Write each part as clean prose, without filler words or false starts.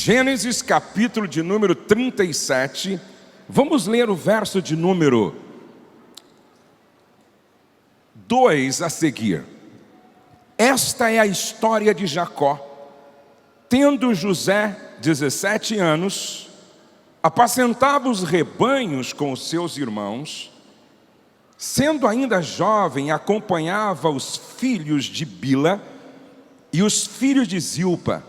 Gênesis capítulo de número 37, vamos ler o verso de número 2 a seguir. Esta é a história de Jacó. Tendo José 17 anos, apacentava os rebanhos com os seus irmãos. Sendo ainda jovem, acompanhava os filhos de Bila e os filhos de Zilpa,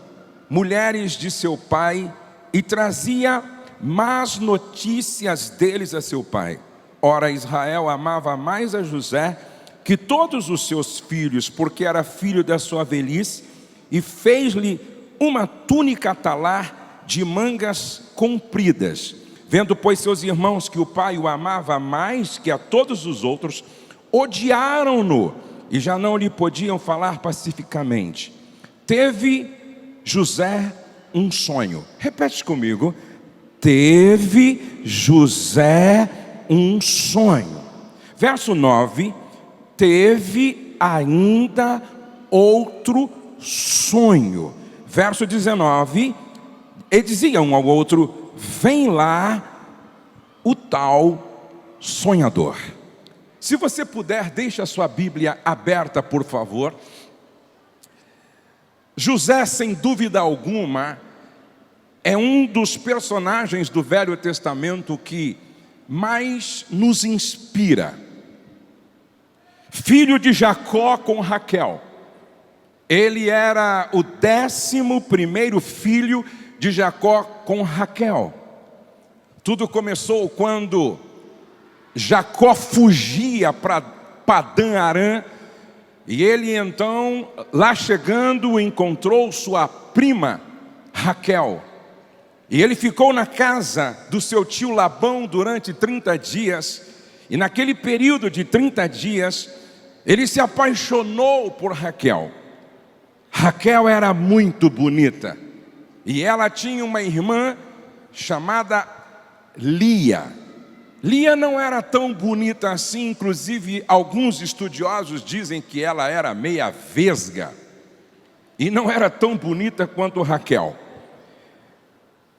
mulheres de seu pai, e trazia más notícias deles a seu pai. Ora, Israel amava mais a José que todos os seus filhos, porque era filho da sua velhice, e fez-lhe uma túnica talar de mangas compridas. Vendo, pois, seus irmãos que o pai o amava mais que a todos os outros, odiaram-no e já não lhe podiam falar pacificamente. Teve José um sonho. Repete comigo. Teve José um sonho. Verso 9. Teve ainda outro sonho. Verso 19. E dizia um ao outro: vem lá o tal sonhador. Se você puder, deixe a sua Bíblia aberta, por favor. José, sem dúvida alguma, é um dos personagens do Velho Testamento que mais nos inspira. Filho de Jacó com Raquel. Ele era o 11º filho de Jacó com Raquel. Tudo começou quando Jacó fugia para Padã-Arã, e ele então, lá chegando, encontrou sua prima Raquel. E ele ficou na casa do seu tio Labão durante 30 dias. E naquele período de 30 dias, ele se apaixonou por Raquel. Raquel era muito bonita. E ela tinha uma irmã chamada Lia. Lia não era tão bonita assim, inclusive alguns estudiosos dizem que ela era meia vesga. E não era tão bonita quanto Raquel.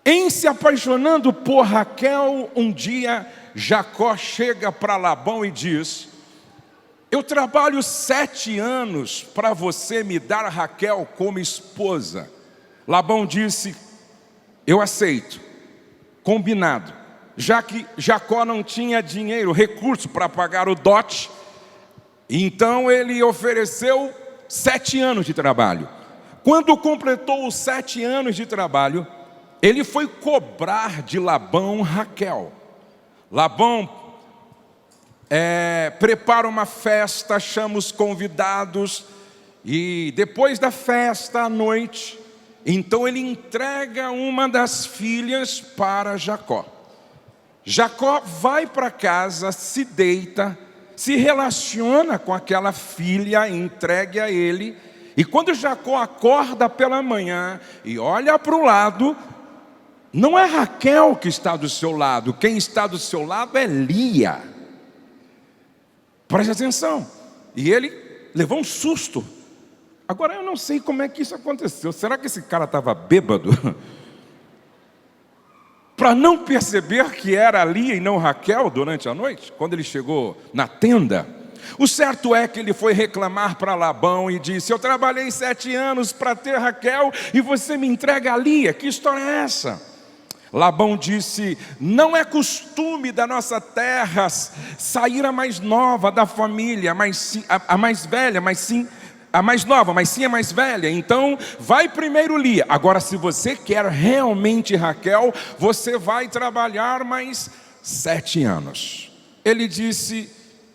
Em se apaixonando por Raquel, um dia Jacó chega para Labão e diz: eu trabalho 7 anos para você me dar Raquel como esposa. Labão disse: eu aceito, combinado. Já que Jacó não tinha dinheiro, recurso para pagar o dote, então ele ofereceu 7 anos de trabalho. Quando completou os 7 anos de trabalho, ele foi cobrar de Labão Raquel. Labão prepara uma festa, chama os convidados, e depois da festa à noite, então ele entrega uma das filhas para Jacó. Jacó vai para casa, se deita, se relaciona com aquela filha entregue a ele. E quando Jacó acorda pela manhã e olha para o lado, não é Raquel que está do seu lado, quem está do seu lado é Lia. Preste atenção. E ele levou um susto. Agora eu não sei como é que isso aconteceu. Será que esse cara estava bêbado? Para não perceber que era Lia e não Raquel durante a noite, quando ele chegou na tenda. O certo é que ele foi reclamar para Labão e disse: eu trabalhei 7 anos para ter Raquel e você me entrega a Lia, que história é essa? Labão disse: não é costume da nossa terra sair a mais nova da família, a mais velha, mas sim a mais nova, mas sim a mais velha. Então vai primeiro Lia. Agora, se você quer realmente Raquel, você vai trabalhar mais 7 anos. Ele disse: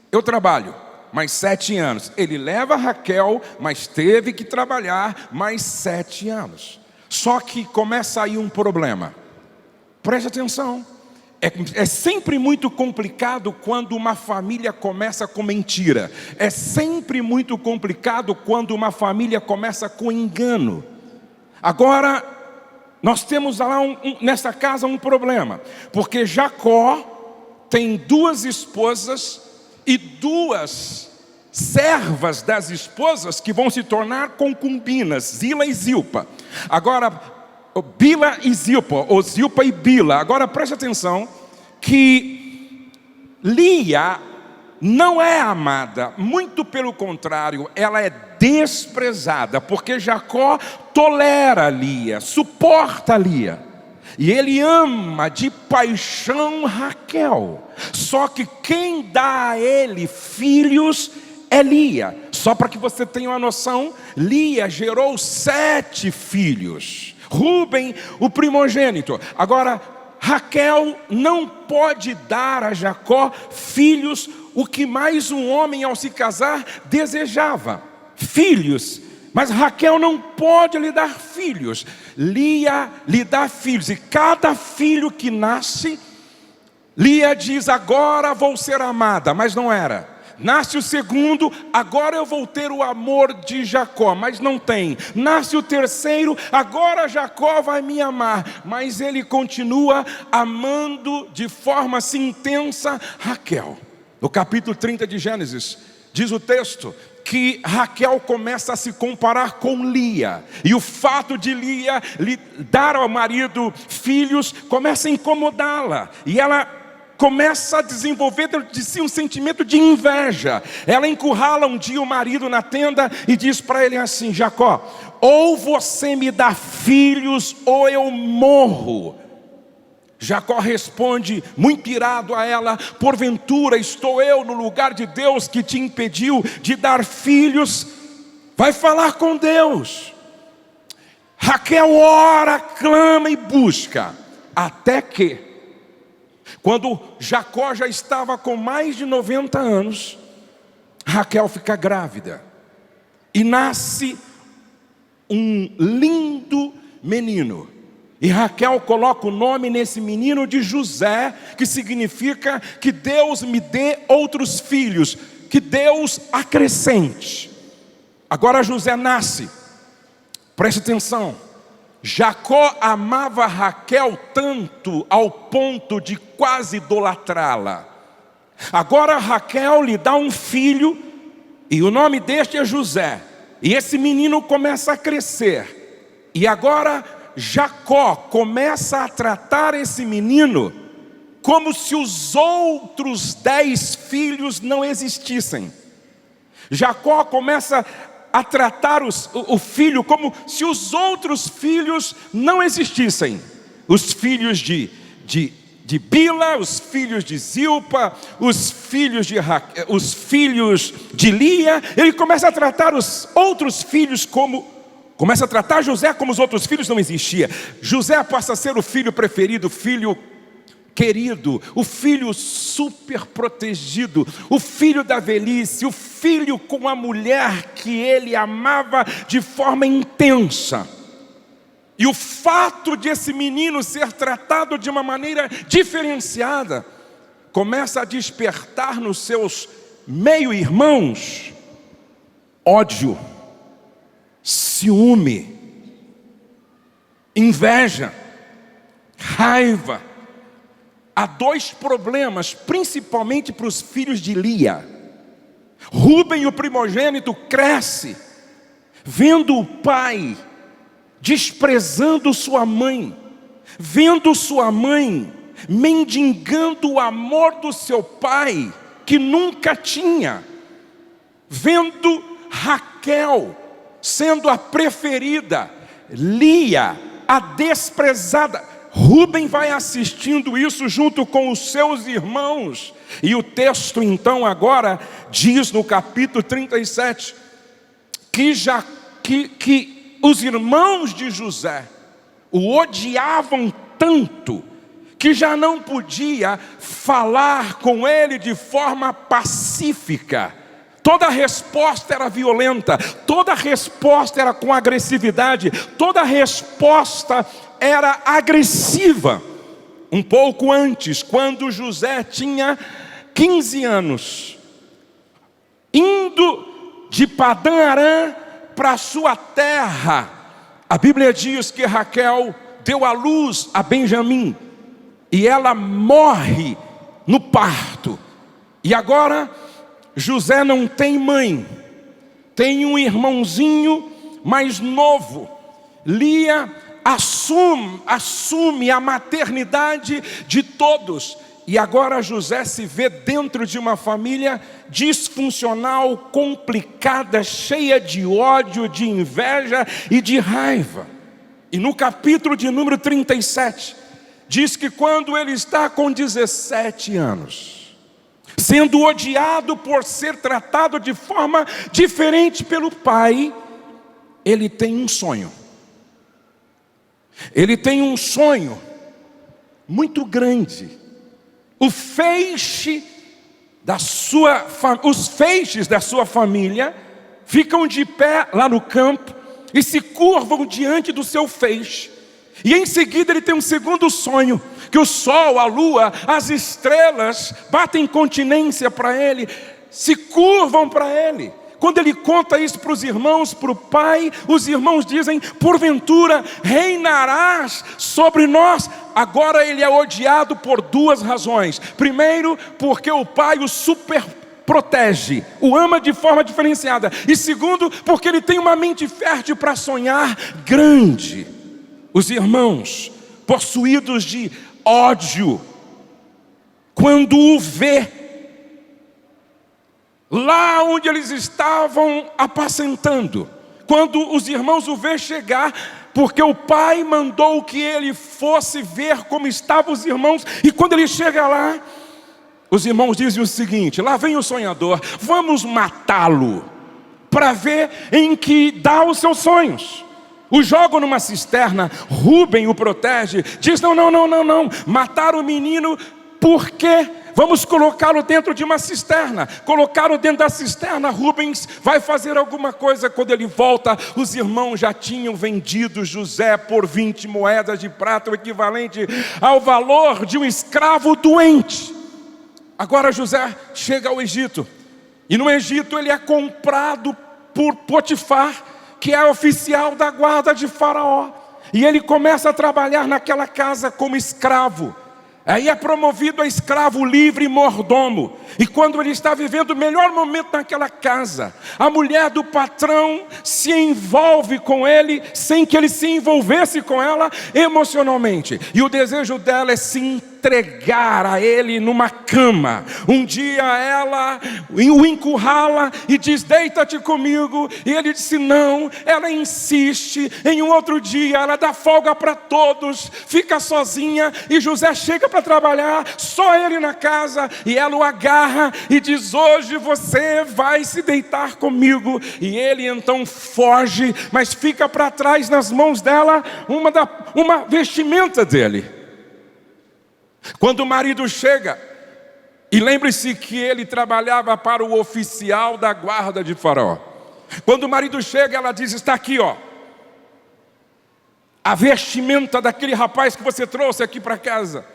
eu trabalho mais 7 anos. Ele leva Raquel, mas teve que trabalhar mais 7 anos. Só que começa aí um problema. Preste atenção. É sempre muito complicado quando uma família começa com mentira. É sempre muito complicado quando uma família começa com engano. Agora, nós temos lá nessa casa um problema. Porque Jacó tem 2 esposas e 2 servas das esposas que vão se tornar concubinas, Zila e Zilpa. Agora, Bila e Zilpa, ou Zilpa e Bila. Agora preste atenção que Lia não é amada, muito pelo contrário, ela é desprezada, porque Jacó tolera Lia, suporta Lia, e ele ama de paixão Raquel. Só que quem dá a ele filhos é Lia. Só para que você tenha uma noção, Lia gerou 7 filhos. Rúben, o primogênito. Agora, Raquel não pode dar a Jacó filhos, o que mais um homem ao se casar desejava, filhos. Mas Raquel não pode lhe dar filhos. Lia lhe dá filhos, e cada filho que nasce, Lia diz: agora vou ser amada, mas não era. Nasce o segundo, agora eu vou ter o amor de Jacó, mas não tem. Nasce o terceiro, agora Jacó vai me amar, mas ele continua amando de forma assim intensa Raquel. No capítulo 30 de Gênesis, diz o texto que Raquel começa a se comparar com Lia, e o fato de Lia lhe dar ao marido filhos começa a incomodá-la, e ela começa a desenvolver dentro de si um sentimento de inveja. Ela encurrala um dia o marido na tenda e diz para ele assim: Jacó, ou você me dá filhos ou eu morro. Jacó responde, muito irado a ela: porventura estou eu no lugar de Deus que te impediu de dar filhos? Vai falar com Deus. Raquel ora, clama e busca, até que, quando Jacó já estava com mais de 90 anos, Raquel fica grávida e nasce um lindo menino. E Raquel coloca o nome nesse menino de José, que significa que Deus me dê outros filhos, que Deus acrescente. Agora José nasce, preste atenção. Jacó amava Raquel tanto ao ponto de quase idolatrá-la. Agora Raquel lhe dá um filho, e o nome deste é José. E esse menino começa a crescer. E agora Jacó começa a tratar esse menino como se os outros 10 filhos não existissem. Jacó começa a tratar o filho como se os outros filhos não existissem. Os filhos de Bila, os filhos de Zilpa, os filhos de Lia. Ele começa a tratar os outros filhos começa a tratar José como os outros filhos não existiam. José passa a ser o filho preferido, o filho querido, o filho super protegido, o filho da velhice, o filho com a mulher que ele amava de forma intensa. E o fato de esse menino ser tratado de uma maneira diferenciada começa a despertar nos seus meio-irmãos ódio, ciúme, inveja, raiva. Há 2 problemas, principalmente para os filhos de Lia. Rúben, o primogênito, cresce vendo o pai desprezando sua mãe, vendo sua mãe mendigando o amor do seu pai, que nunca tinha, vendo Raquel sendo a preferida, Lia a desprezada. Rúben vai assistindo isso junto com os seus irmãos. E o texto então agora diz no capítulo 37 que os irmãos de José o odiavam tanto que já não podia falar com ele de forma pacífica. Toda resposta era violenta, toda resposta era com agressividade, toda resposta era agressiva. Um pouco antes, quando José tinha 15 anos, indo de Padã Arã para sua terra, a Bíblia diz que Raquel deu à luz a Benjamim, e ela morre no parto. E agora José não tem mãe, tem um irmãozinho mais novo. Lia assume a maternidade de todos. E agora José se vê dentro de uma família disfuncional, complicada, cheia de ódio, de inveja e de raiva. E no capítulo de número 37, diz que quando ele está com 17 anos, sendo odiado por ser tratado de forma diferente pelo pai, ele tem um sonho. Ele tem um sonho muito grande. Os feixes da sua família ficam de pé lá no campo e se curvam diante do seu feixe. E em seguida ele tem um segundo sonho, que o sol, a lua, as estrelas batem continência para ele, se curvam para ele. Quando ele conta isso para os irmãos, para o pai, os irmãos dizem: porventura reinarás sobre nós. Agora ele é odiado por duas razões. Primeiro, porque o pai o super protege, o ama de forma diferenciada. E segundo, porque ele tem uma mente fértil para sonhar grande. Os irmãos, possuídos de ódio, quando o vê, lá onde eles estavam apacentando, quando os irmãos o vê chegar, porque o pai mandou que ele fosse ver como estavam os irmãos, e quando ele chega lá, os irmãos dizem o seguinte: lá vem o sonhador, vamos matá-lo, para ver em que dá os seus sonhos. O jogam numa cisterna, Rúben o protege, diz: não, mataram o menino, por quê? Vamos colocá-lo dentro de uma cisterna. Colocaram dentro da cisterna, Rubens vai fazer alguma coisa. Quando ele volta, os irmãos já tinham vendido José por 20 moedas de prata, o equivalente ao valor de um escravo doente. Agora José chega ao Egito, e no Egito ele é comprado por Potifar, que é oficial da guarda de Faraó, e ele começa a trabalhar naquela casa como escravo. Aí é promovido a escravo livre e mordomo. E quando ele está vivendo o melhor momento naquela casa, a mulher do patrão se envolve com ele, sem que ele se envolvesse com ela emocionalmente. E o desejo dela é se entregar a ele numa cama. Um dia ela o encurrala e diz: deita-te comigo. E ele disse não. Ela insiste. Em um outro dia ela dá folga para todos, fica sozinha, e José chega para trabalhar, só ele na casa, e ela o agarra e diz: hoje você vai se deitar comigo. E ele então foge, mas fica para trás nas mãos dela uma vestimenta dele. Quando o marido chega, e lembre-se que ele trabalhava para o oficial da guarda de Faraó. Quando o marido chega, ela diz: está aqui, ó, a vestimenta daquele rapaz que você trouxe aqui para casa.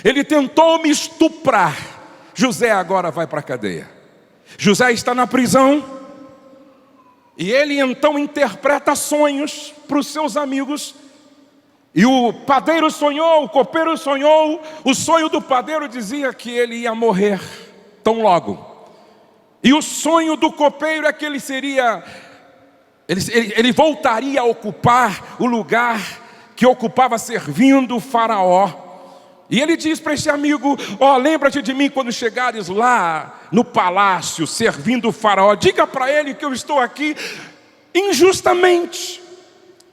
Ele tentou me estuprar. José agora vai para a cadeia. José está na prisão, e ele então interpreta sonhos para os seus amigos. E o padeiro sonhou, o copeiro sonhou. O sonho do padeiro dizia que ele ia morrer tão logo. E o sonho do copeiro é que ele voltaria a ocupar o lugar que ocupava servindo o Faraó. E ele diz para esse amigo: ó, lembra-te de mim quando chegares lá no palácio servindo o Faraó. Diga para ele que eu estou aqui injustamente.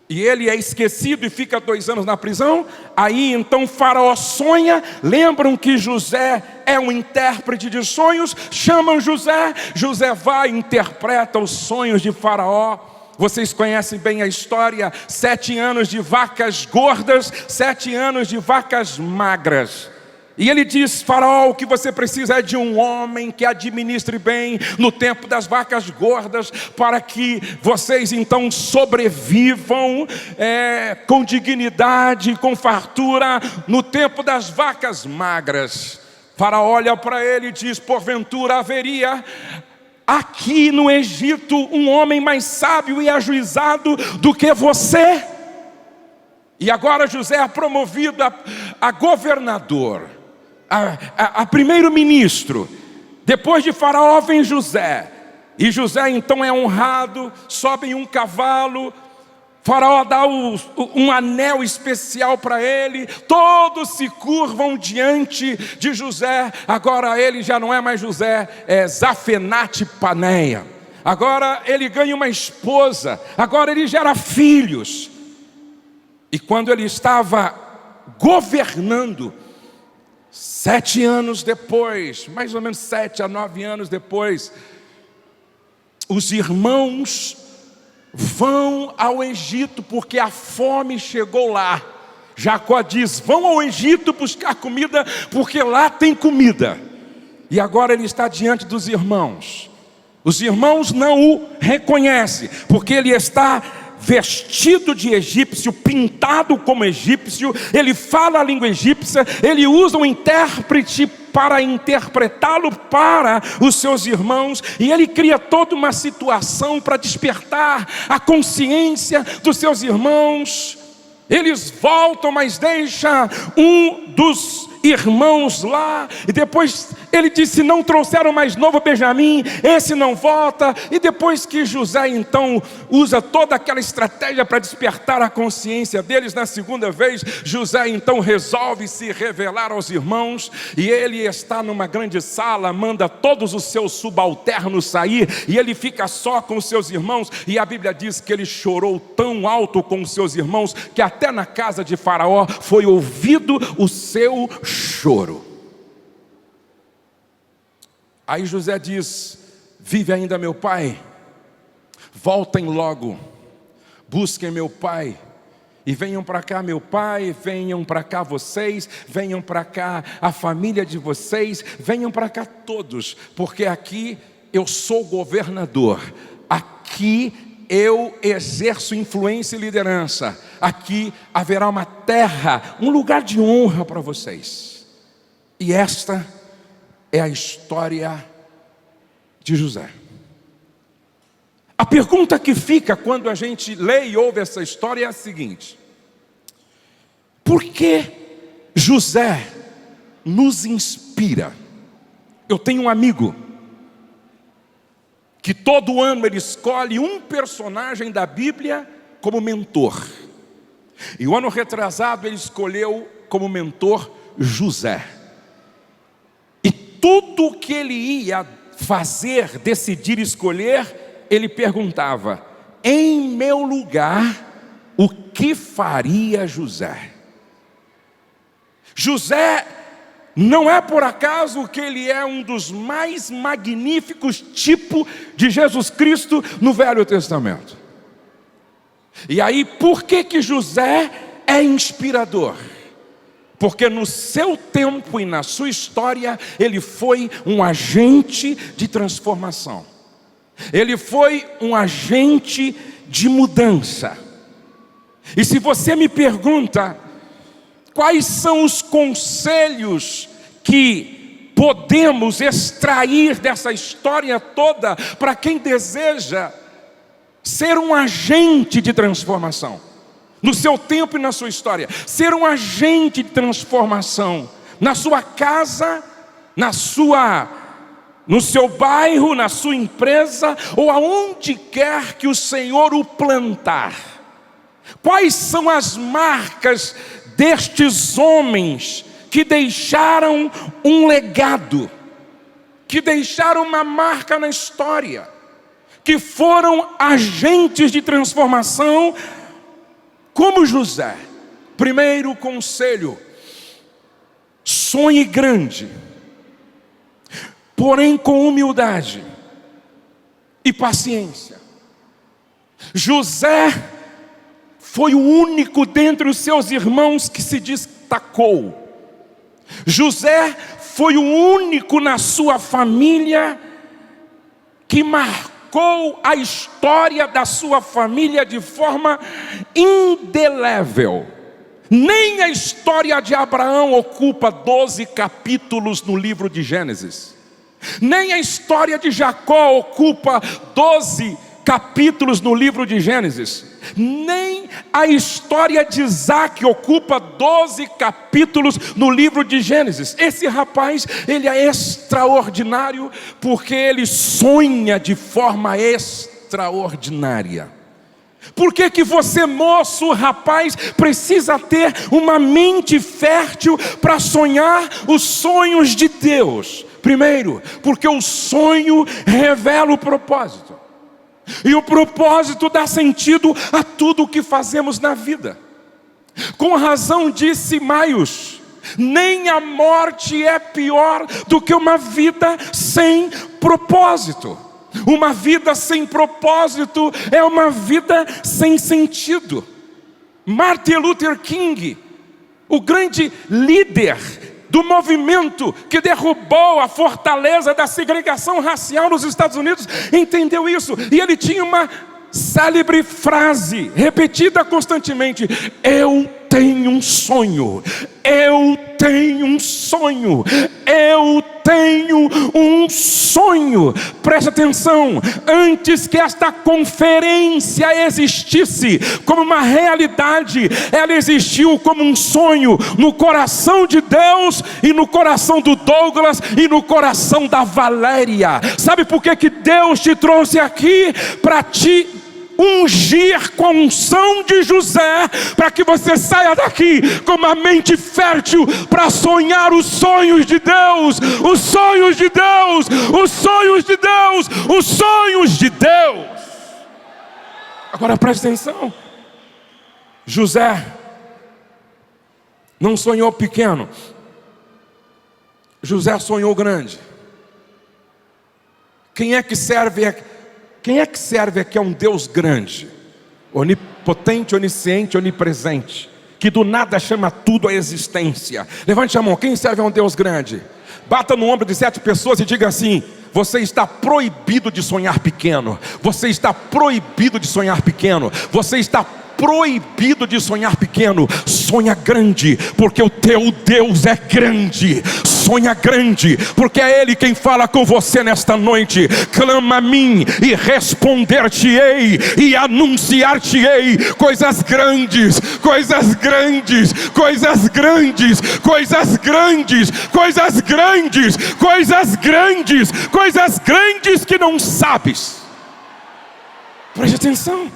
E ele é esquecido e fica 2 anos na prisão. Aí então Faraó sonha. Lembram que José é um intérprete de sonhos. Chamam José. José vai e interpreta os sonhos de Faraó. Vocês conhecem bem a história: 7 anos de vacas gordas, 7 anos de vacas magras. E ele diz: Faraó, o que você precisa é de um homem que administre bem no tempo das vacas gordas, para que vocês então sobrevivam com dignidade, com fartura, no tempo das vacas magras. Faraó olha para ele e diz: porventura haveria aqui no Egito um homem mais sábio e ajuizado do que você? E agora José é promovido a governador, a primeiro-ministro. Depois de Faraó vem José. E José então é honrado, sobe em um cavalo, Faraó dá um anel especial para ele, todos se curvam diante de José. Agora ele já não é mais José, é Zafenate Paneia. Agora ele ganha uma esposa, agora ele gera filhos. E quando ele estava governando, 7 anos depois, mais ou menos 7 a 9 anos depois, os irmãos vão ao Egito, porque a fome chegou lá. Jacó diz: vão ao Egito buscar comida, porque lá tem comida. E agora ele está diante dos irmãos. Os irmãos não o reconhecem, porque ele está vestido de egípcio, pintado como egípcio, ele fala a língua egípcia, ele usa um intérprete para interpretá-lo para os seus irmãos, e ele cria toda uma situação para despertar a consciência dos seus irmãos. Eles voltam, mas deixa um dos irmãos lá, e depois ele disse: não trouxeram mais novo Benjamim, esse não volta. E depois que José então usa toda aquela estratégia para despertar a consciência deles, na segunda vez José então resolve se revelar aos irmãos, e ele está numa grande sala, manda todos os seus subalternos sair, e ele fica só com os seus irmãos. E a Bíblia diz que ele chorou tão alto com os seus irmãos, que até na casa de Faraó foi ouvido o seu choro. Aí José diz: vive ainda meu pai? Voltem logo, busquem meu pai, e venham para cá meu pai, venham para cá vocês, venham para cá a família de vocês, venham para cá todos, porque aqui eu sou governador, aqui eu exerço influência e liderança, aqui haverá uma terra, um lugar de honra para vocês. E esta é a história de José. A pergunta que fica quando a gente lê e ouve essa história é a seguinte: por que José nos inspira? Eu tenho um amigo que todo ano ele escolhe um personagem da Bíblia como mentor. E o ano retrasado ele escolheu como mentor José. E tudo que ele ia fazer, decidir, escolher, ele perguntava: em meu lugar, o que faria José? José não é por acaso que ele é um dos mais magníficos tipos de Jesus Cristo no Velho Testamento. E aí, por que José é inspirador? Porque no seu tempo e na sua história, ele foi um agente de transformação. Ele foi um agente de mudança. E se você me pergunta, quais são os conselhos que podemos extrair dessa história toda para quem deseja ser um agente de transformação? No seu tempo e na sua história, ser um agente de transformação na sua casa, no seu bairro, na sua empresa, ou aonde quer que o Senhor o plantar. Quais são as marcas destes homens que deixaram um legado, que deixaram uma marca na história, que foram agentes de transformação como José? Primeiro conselho: sonhe grande, porém com humildade e paciência. José foi o único dentre os seus irmãos que se destacou. José foi o único na sua família que marcou a história da sua família de forma indelével. Nem a história de Abraão ocupa 12 capítulos no livro de Gênesis. Nem a história de Jacó ocupa 12 capítulos no livro de Gênesis. Nem a história de Isaac ocupa 12 capítulos no livro de Gênesis. Esse rapaz, ele é extraordinário porque ele sonha de forma extraordinária. Por que que você, moço, rapaz, precisa ter uma mente fértil para sonhar os sonhos de Deus? Primeiro, porque o sonho revela o propósito. E o propósito dá sentido a tudo o que fazemos na vida. Com razão disse Maius: nem a morte é pior do que uma vida sem propósito. Uma vida sem propósito é uma vida sem sentido. Martin Luther King, o grande líder do movimento que derrubou a fortaleza da segregação racial nos Estados Unidos, entendeu isso. E ele tinha uma célebre frase, repetida constantemente: eu tenho um sonho, eu tenho um sonho, eu tenho um sonho. Preste atenção, antes que esta conferência existisse como uma realidade, ela existiu como um sonho no coração de Deus e no coração do Douglas e no coração da Valéria. Sabe por que Deus te trouxe aqui? Para te ungir com a unção de José, para que você saia daqui com uma mente fértil para sonhar os sonhos de Deus, os sonhos de Deus, os sonhos de Deus, os sonhos de Deus. Agora preste atenção, José não sonhou pequeno, José sonhou grande. Quem é que serve aqui a um Deus grande, onipotente, onisciente, onipresente, que do nada chama tudo à existência? Levante a mão, quem serve a um Deus grande? Bata no ombro de 7 pessoas e diga assim: você está proibido de sonhar pequeno. Você está proibido de sonhar pequeno. Você está proibido de sonhar pequeno. Sonha grande, porque o teu Deus é grande. Sonha grande, porque é Ele quem fala com você nesta noite. Clama a mim e responder-te-ei e anunciar-te-ei coisas grandes, coisas grandes, coisas grandes, coisas grandes, coisas grandes, coisas grandes, coisas grandes que não sabes. Preste atenção.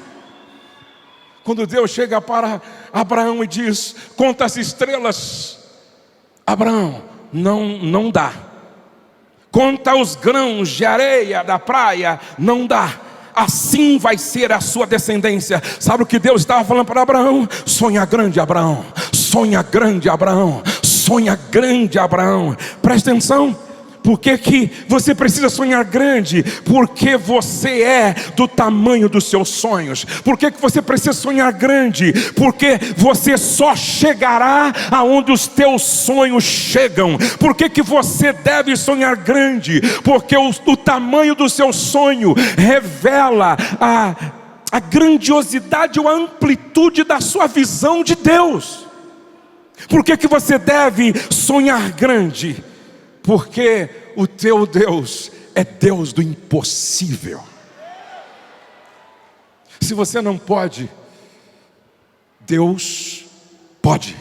Quando Deus chega para Abraão e diz: conta as estrelas, Abraão, não dá. Conta os grãos de areia da praia, não dá. Assim vai ser a sua descendência. Sabe o que Deus estava falando para Abraão? Sonha grande, Abraão. Sonha grande, Abraão. Sonha grande, Abraão. Presta atenção. Por que você precisa sonhar grande? Porque você é do tamanho dos seus sonhos. Por que você precisa sonhar grande? Porque você só chegará aonde os teus sonhos chegam. Por que você deve sonhar grande? Porque o tamanho do seu sonho revela a grandiosidade ou a amplitude da sua visão de Deus. Por que você deve sonhar grande? Porque o teu Deus é Deus do impossível. Se você não pode, Deus pode.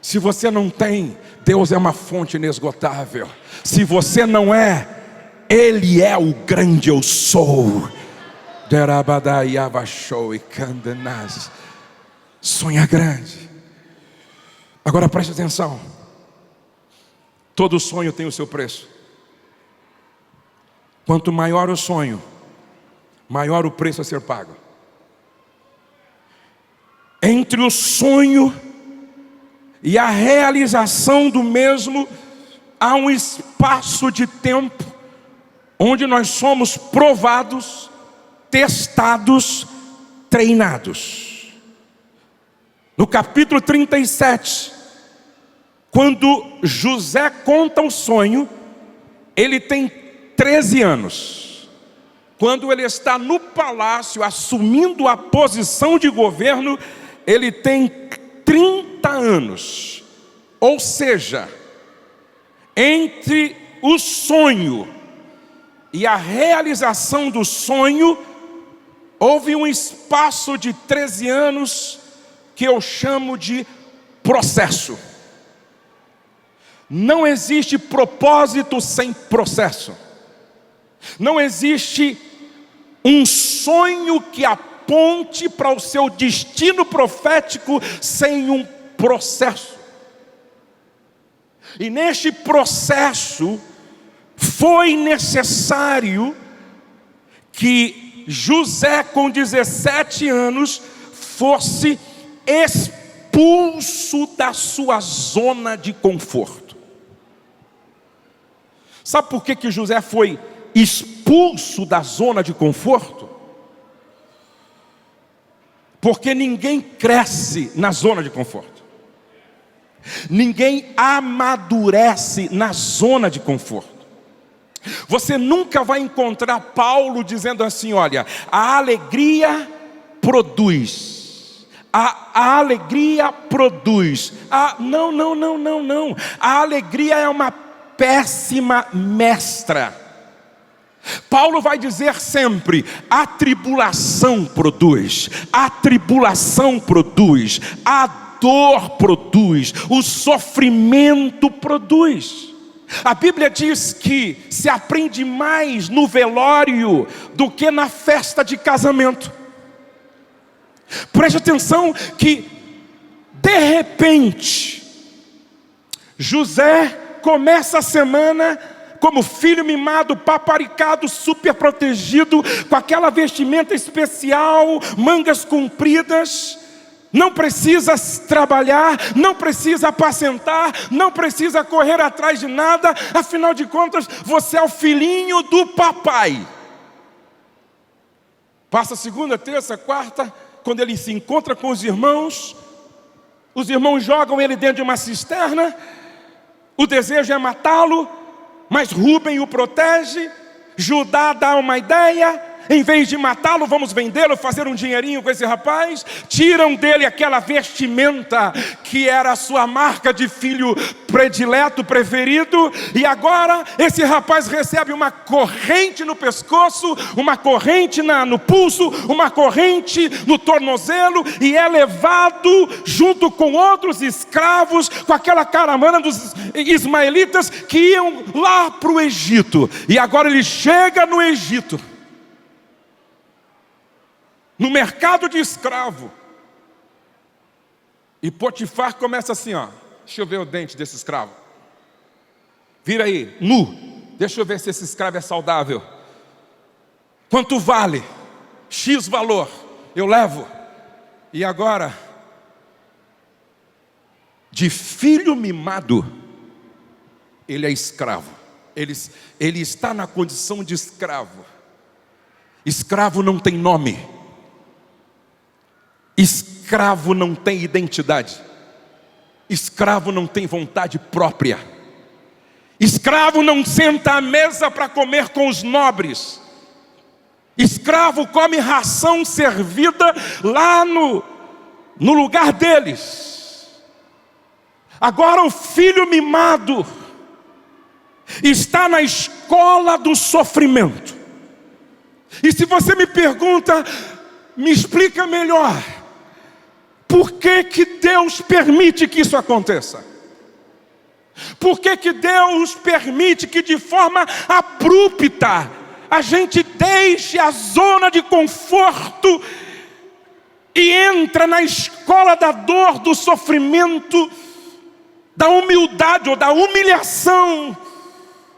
Se você não tem, Deus é uma fonte inesgotável. Se você não é, Ele é o grande eu sou. Sonha grande. Agora preste atenção. Todo sonho tem o seu preço. Quanto maior o sonho, maior o preço a ser pago. Entre o sonho e a realização do mesmo, há um espaço de tempo onde nós somos provados, testados, treinados. No capítulo 37, quando José conta o sonho, ele tem 13 anos. Quando ele está no palácio, assumindo a posição de governo, ele tem 30 anos. Ou seja, entre o sonho e a realização do sonho, houve um espaço de 13 anos que eu chamo de processo. Não existe propósito sem processo. Não existe um sonho que ponte para o seu destino profético sem um processo. E neste processo foi necessário que José, com 17 anos, fosse expulso da sua zona de conforto. Sabe por que José foi expulso da zona de conforto? Porque ninguém cresce na zona de conforto. Ninguém amadurece na zona de conforto. Você nunca vai encontrar Paulo dizendo assim: olha, a alegria produz. A alegria produz. Não. A alegria é uma péssima mestra. Paulo vai dizer sempre: a tribulação produz, a tribulação produz, a dor produz, o sofrimento produz. A Bíblia diz que se aprende mais no velório do que na festa de casamento. Preste atenção que, de repente, José começa a semana como filho mimado, paparicado, super protegido, com aquela vestimenta especial, mangas compridas. Não precisa trabalhar, não precisa apacentar, não precisa correr atrás de nada. Afinal de contas, você é o filhinho do papai. Passa segunda, terça, quarta, quando ele se encontra com os irmãos jogam ele dentro de uma cisterna. O desejo é matá-lo, mas Rúben o protege. Judá dá uma ideia: em vez de matá-lo, vamos vendê-lo, fazer um dinheirinho com esse rapaz. Tiram dele aquela vestimenta que era a sua marca de filho predileto, preferido. E agora esse rapaz recebe uma corrente no pescoço, uma corrente no pulso, uma corrente no tornozelo, e é levado junto com outros escravos, com aquela caravana dos ismaelitas que iam lá para o Egito. E agora ele chega no Egito, no mercado de escravo. E Potifar começa assim, ó: deixa eu ver o dente desse escravo. Vira aí, nu. Deixa eu ver se esse escravo é saudável. Quanto vale? X valor. Eu levo. E agora, de filho mimado, ele é escravo. Ele está na condição de escravo. Escravo não tem nome. Escravo não tem identidade. Escravo não tem vontade própria. Escravo não senta à mesa para comer com os nobres. Escravo come ração servida lá no lugar deles. Agora o filho mimado está na escola do sofrimento. E se você me pergunta, me explica melhor, por que Deus permite que isso aconteça? Por que Deus permite que de forma abrupta a gente deixe a zona de conforto e entra na escola da dor, do sofrimento, da humildade ou da humilhação?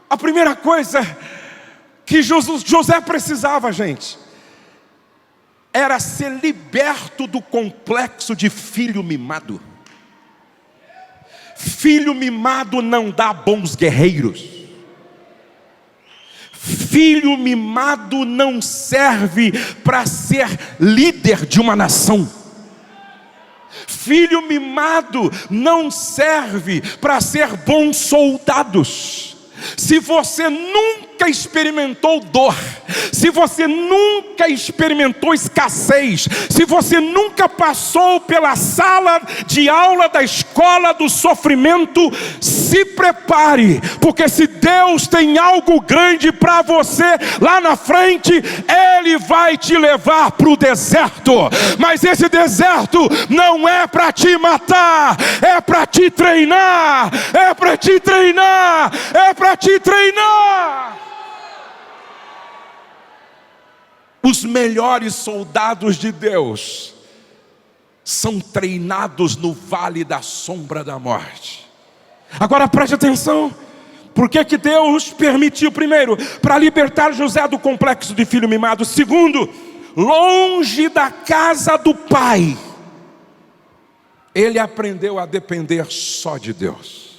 A primeira coisa que José precisava, gente, era ser liberto do complexo de filho mimado. Filho mimado não dá bons guerreiros. Filho mimado não serve para ser líder de uma nação. Filho mimado não serve para ser bons soldados. Se você nunca experimentou dor, se você nunca experimentou escassez, se você nunca passou pela sala de aula da escola do sofrimento, se prepare, porque se Deus tem algo grande para você lá na frente, Ele vai te levar para o deserto. Mas esse deserto não é para te matar, é para te treinar, é para te treinar, é para te treinar. Os os melhores soldados de Deus são treinados no vale da sombra da morte. Agora preste atenção. Por que que Deus permitiu? Primeiro, para libertar José do complexo de filho mimado. Segundo, longe da casa do pai, ele aprendeu a depender só de Deus.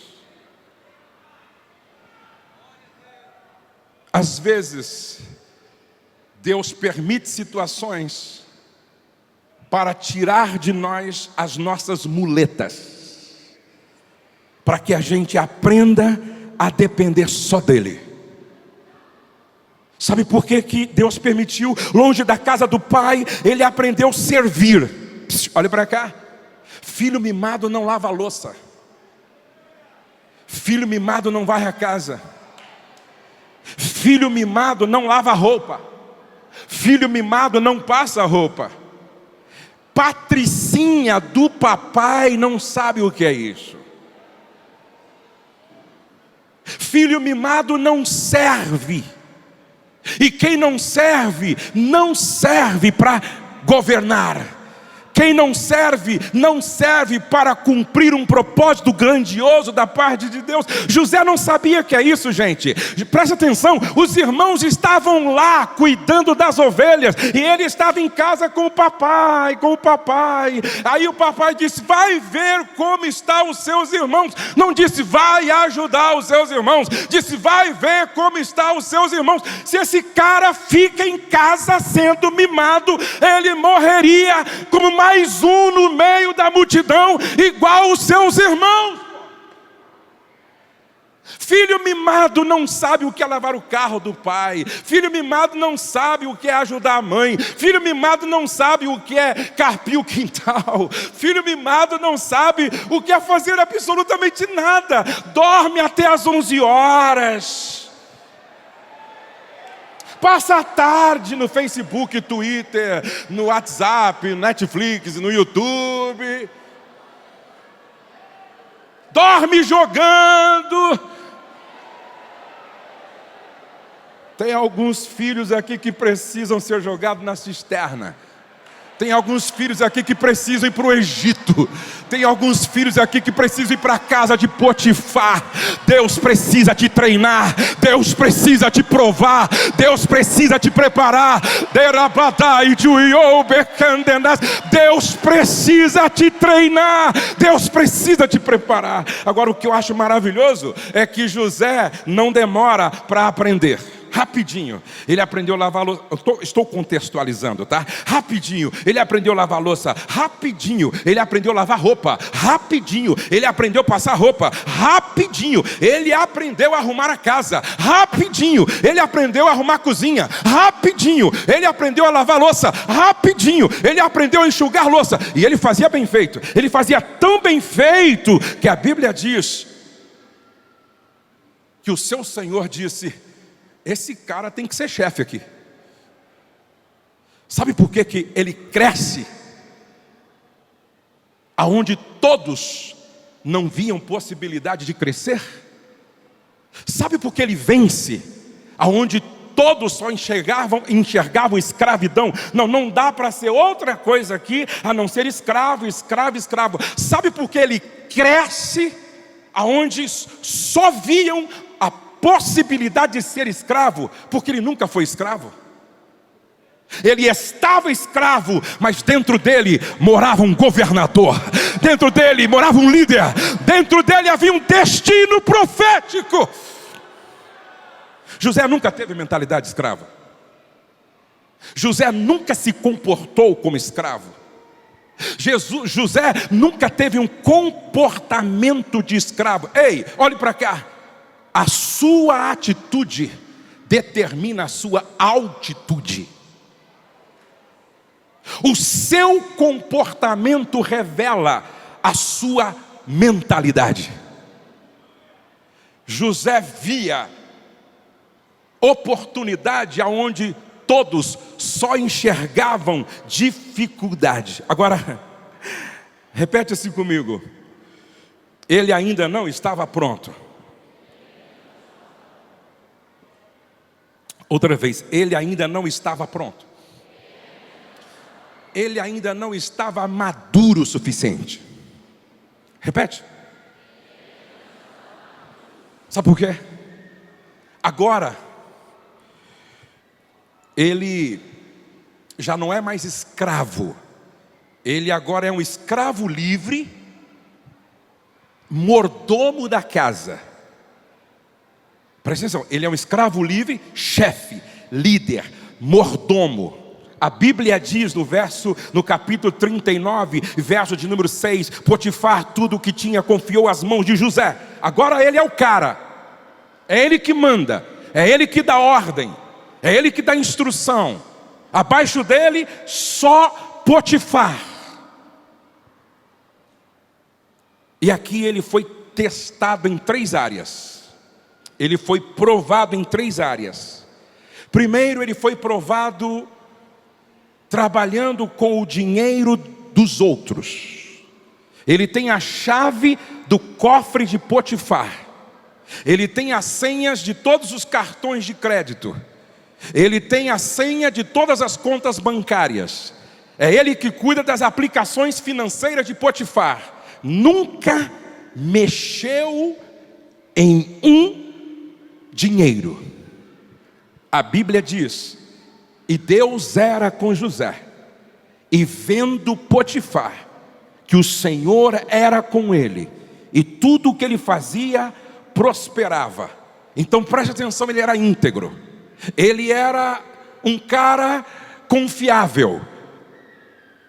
Às vezes, Deus permite situações para tirar de nós as nossas muletas, para que a gente aprenda a depender só dele. Sabe por que que Deus permitiu? Longe da casa do pai, ele aprendeu a servir. Olha para cá. Filho mimado não lava a louça. Filho mimado não varre a casa. Filho mimado não lava a roupa. Filho mimado não passa a roupa. Patricinha do papai não sabe o que é isso. Filho mimado não serve. E quem não serve para governar. Quem não serve para cumprir um propósito grandioso da parte de Deus. José não sabia que é isso, gente. Presta atenção, os irmãos estavam lá cuidando das ovelhas, e ele estava em casa com o papai. Aí o papai disse: vai ver como estão os seus irmãos. Não disse vai ajudar os seus irmãos, disse vai ver como estão os seus irmãos. Se esse cara fica em casa sendo mimado, ele morreria como mais um no meio da multidão, igual os seus irmãos. Filho mimado não sabe o que é lavar o carro do pai. Filho mimado não sabe o que é ajudar a mãe. Filho mimado não sabe o que é carpir o quintal. Filho mimado não sabe o que é fazer absolutamente nada. Dorme até às 11 horas. Passa a tarde no Facebook, Twitter, no WhatsApp, no Netflix, no YouTube. Dorme jogando. Tem alguns filhos aqui que precisam ser jogados na cisterna. Tem alguns filhos aqui que precisam ir para o Egito. Tem alguns filhos aqui que precisam ir para a casa de Potifar. Deus precisa te treinar. Deus precisa te provar. Deus precisa te preparar. Deus precisa te treinar. Deus precisa te preparar. Agora, o que eu acho maravilhoso é que José não demora para aprender. Rapidinho, ele aprendeu a lavar a louça. Estou contextualizando, tá? Rapidinho, ele aprendeu a lavar a louça. Rapidinho, ele aprendeu a lavar roupa. Rapidinho, ele aprendeu a passar roupa. Rapidinho, ele aprendeu a arrumar a casa. Rapidinho, ele aprendeu a arrumar a cozinha. Rapidinho, ele aprendeu a lavar a louça. Rapidinho, ele aprendeu a enxugar a louça. E ele fazia bem feito. Ele fazia tão bem feito que a Bíblia diz que o seu Senhor disse: esse cara tem que ser chefe aqui. Sabe por que que ele cresce aonde todos não viam possibilidade de crescer? Sabe por que ele vence aonde todos só enxergavam escravidão? Não dá para ser outra coisa aqui a não ser escravo. Sabe por que ele cresce aonde só viam a possibilidade de ser escravo? Porque ele nunca foi escravo. Ele estava escravo, mas dentro dele morava um governador. Dentro dele morava um líder. Dentro dele havia um destino profético. José nunca teve mentalidade de escravo. José nunca se comportou como escravo. José nunca teve um comportamento de escravo. Ei, olhe para cá. A sua atitude determina a sua altitude. O seu comportamento revela a sua mentalidade. José via oportunidade aonde todos só enxergavam dificuldade. Agora, repete assim comigo. Ele ainda não estava pronto. Outra vez, ele ainda não estava pronto. ele ainda não estava maduro o suficiente. Repete. Sabe por quê? Agora, ele já não é mais escravo. Ele agora é um escravo livre, mordomo da casa. Presta atenção, ele é um escravo livre, chefe, líder, mordomo. A Bíblia diz no capítulo 39, verso de número 6, Potifar tudo o que tinha confiou às mãos de José. Agora ele é o cara, é ele que manda, é ele que dá ordem, é ele que dá instrução. Abaixo dele, só Potifar. E aqui ele foi testado em 3 áreas. Ele foi provado em 3 áreas. Primeiro, ele foi provado trabalhando com o dinheiro dos outros. Ele tem a chave do cofre de Potifar. Ele tem as senhas de todos os cartões de crédito. Ele tem a senha de todas as contas bancárias. É ele que cuida das aplicações financeiras de Potifar. Nunca mexeu em um dinheiro. A Bíblia diz: e Deus era com José, e vendo Potifar que o Senhor era com ele, e tudo o que ele fazia prosperava. Então preste atenção, ele era íntegro, ele era um cara confiável,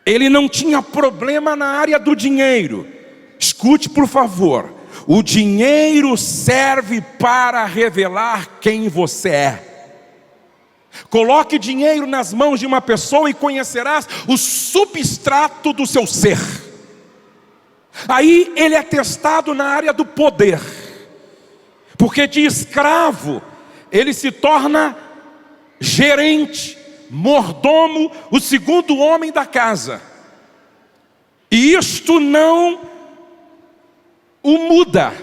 ele não tinha problema na área do dinheiro. Escute por favor, o dinheiro serve para revelar quem você é. Coloque dinheiro nas mãos de uma pessoa e conhecerás o substrato do seu ser. Aí ele é testado na área do poder, porque de escravo ele se torna gerente, mordomo, o segundo homem da casa. E isto não o muda.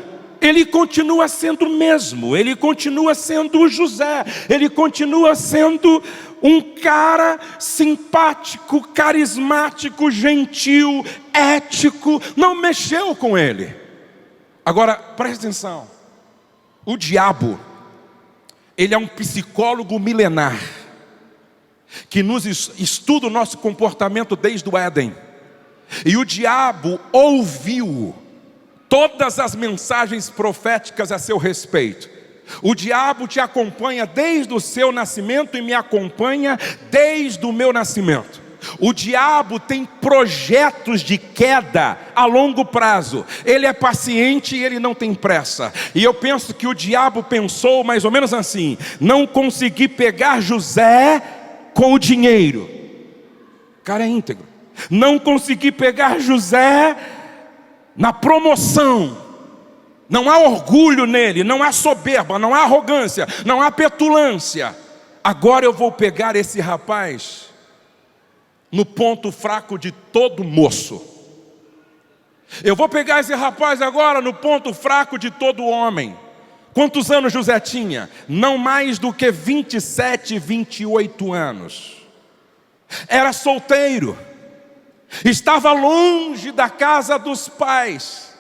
Ele continua sendo o mesmo, ele continua sendo o José, ele continua sendo um cara simpático, carismático, gentil, ético, não mexeu com ele. Agora, preste atenção, o diabo, ele é um psicólogo milenar, que nos estuda o nosso comportamento desde o Éden, e o diabo ouviu todas as mensagens proféticas a seu respeito. O diabo te acompanha desde o seu nascimento e me acompanha desde o meu nascimento. O diabo tem projetos de queda a longo prazo. Ele é paciente e ele não tem pressa. E eu penso que o diabo pensou mais ou menos assim: não consegui pegar José com o dinheiro. O cara é íntegro. Não consegui pegar José na promoção. Não há orgulho nele, não há soberba, não há arrogância, não há petulância. Agora eu vou pegar esse rapaz no ponto fraco de todo moço. Eu vou pegar esse rapaz agora no ponto fraco de todo homem. Quantos anos José tinha? Não mais do que 27, 28 anos. Era solteiro. Estava longe da casa dos pais.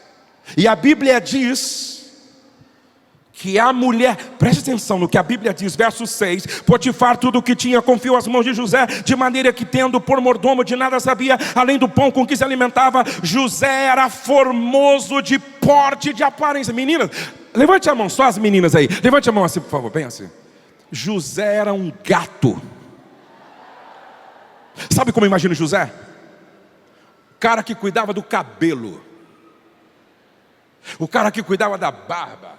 E a Bíblia diz que a mulher, preste atenção no que a Bíblia diz, verso 6: Potifar tudo o que tinha confiou às mãos de José, de maneira que, tendo por mordomo, de nada sabia, além do pão com que se alimentava. José era formoso de porte e de aparência. Meninas, levante a mão, só as meninas aí, levante a mão assim, por favor, bem assim. José era um gato. Sabe como eu imagino José? Cara que cuidava do cabelo, o cara que cuidava da barba,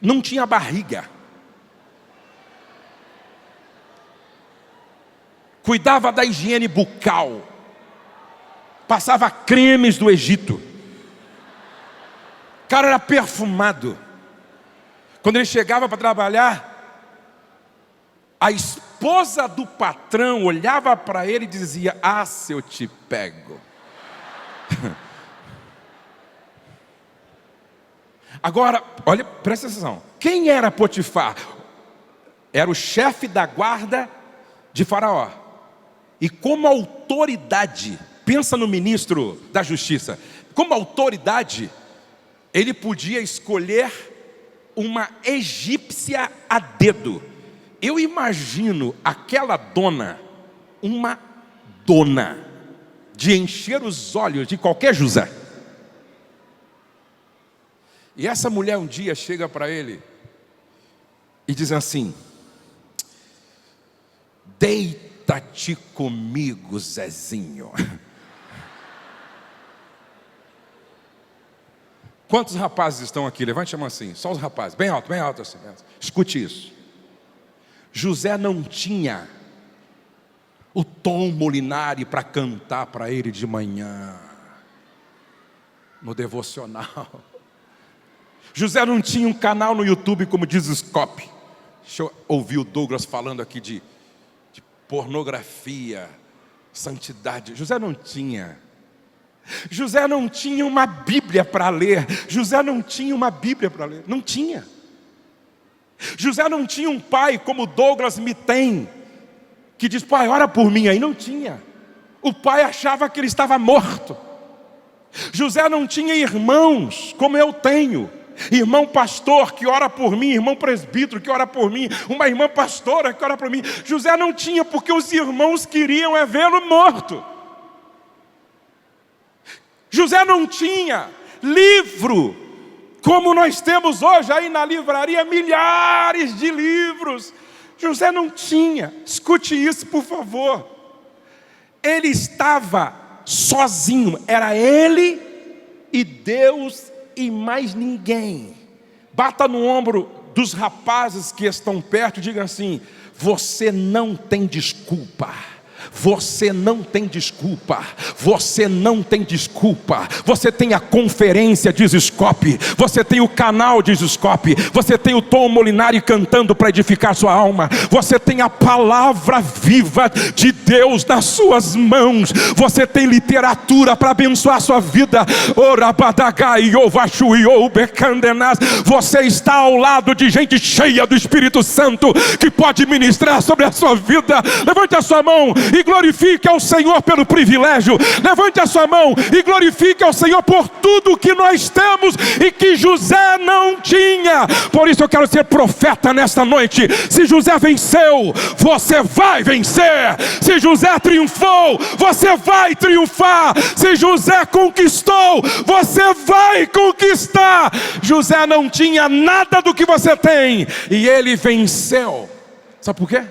não tinha barriga, cuidava da higiene bucal, passava cremes do Egito, o cara era perfumado. Quando ele chegava para trabalhar, a esposa do patrão olhava para ele e dizia: ah, se eu te pego. Agora, olha, presta atenção. Quem era Potifar? Era o chefe da guarda de Faraó. E como autoridade, pensa no ministro da Justiça, como autoridade, ele podia escolher uma egípcia a dedo. Eu imagino aquela dona, uma dona, de encher os olhos de qualquer José. E essa mulher um dia chega para ele e diz assim: deita-te comigo, Zezinho. Quantos rapazes estão aqui? Levante a mão assim, só os rapazes, bem alto assim, bem alto. Escute isso. José não tinha o Tom Molinari para cantar para ele de manhã, no devocional. José não tinha um canal no YouTube como diz o Scope. Deixa eu ouvir o Douglas falando aqui de pornografia, santidade. José não tinha. José não tinha uma Bíblia para ler. José não tinha uma Bíblia para ler. Não tinha. José não tinha um pai como Douglas me tem, que diz: pai, ora por mim. Aí não tinha. O pai achava que ele estava morto. José não tinha irmãos como eu tenho. Irmão pastor que ora por mim, irmão presbítero que ora por mim, uma irmã pastora que ora por mim. José não tinha, porque os irmãos queriam vê-lo morto. José não tinha livro, como nós temos hoje aí na livraria, milhares de livros. José não tinha. Escute isso, por favor. Ele estava sozinho, era ele e Deus e mais ninguém. Bata no ombro dos rapazes que estão perto e diga assim: você não tem desculpa. Você não tem desculpa. Você não tem desculpa. Você tem a conferência, diz Scope. Você tem o canal, diz Scope. Você tem o Tom Molinari cantando para edificar sua alma. Você tem a palavra viva de Deus nas suas mãos. Você tem literatura para abençoar sua vida. Você está ao lado de gente cheia do Espírito Santo, que pode ministrar sobre a sua vida. Levante a sua mão e glorifique ao Senhor pelo privilégio. Levante a sua mão e glorifique ao Senhor por tudo que nós temos e que José não tinha. Por isso eu quero ser profeta nesta noite. Se José venceu, você vai vencer. Se José triunfou, você vai triunfar. Se José conquistou, você vai conquistar. José não tinha nada do que você tem e ele venceu. Sabe por quê?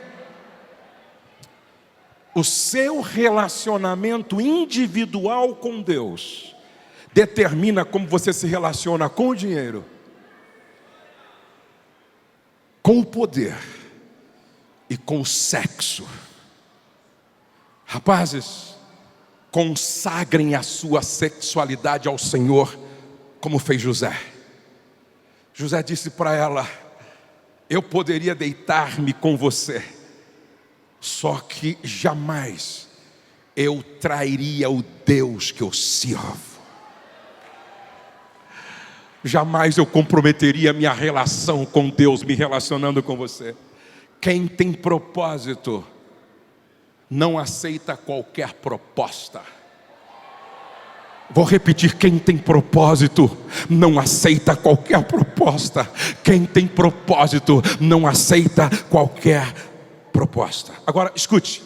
O seu relacionamento individual com Deus determina como você se relaciona com o dinheiro, com o poder e com o sexo. Rapazes, consagrem a sua sexualidade ao Senhor, como fez José. José disse para ela: eu poderia deitar-me com você, só que jamais eu trairia o Deus que eu sirvo. Jamais eu comprometeria minha relação com Deus me relacionando com você. Quem tem propósito não aceita qualquer proposta. Vou repetir: quem tem propósito não aceita qualquer proposta. Quem tem propósito não aceita qualquer proposta. Agora escute,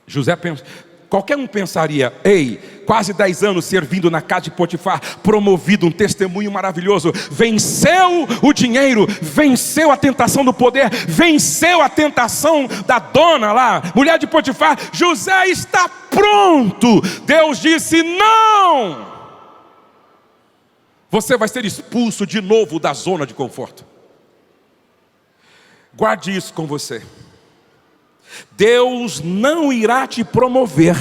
José pensa, qualquer um pensaria: ei, quase 10 anos servindo na casa de Potifar, promovido, um testemunho maravilhoso, venceu o dinheiro, venceu a tentação do poder, venceu a tentação da dona lá, mulher de Potifar. José está pronto. Deus disse: não, você vai ser expulso de novo da zona de conforto. Guarde isso com você. Deus não irá te promover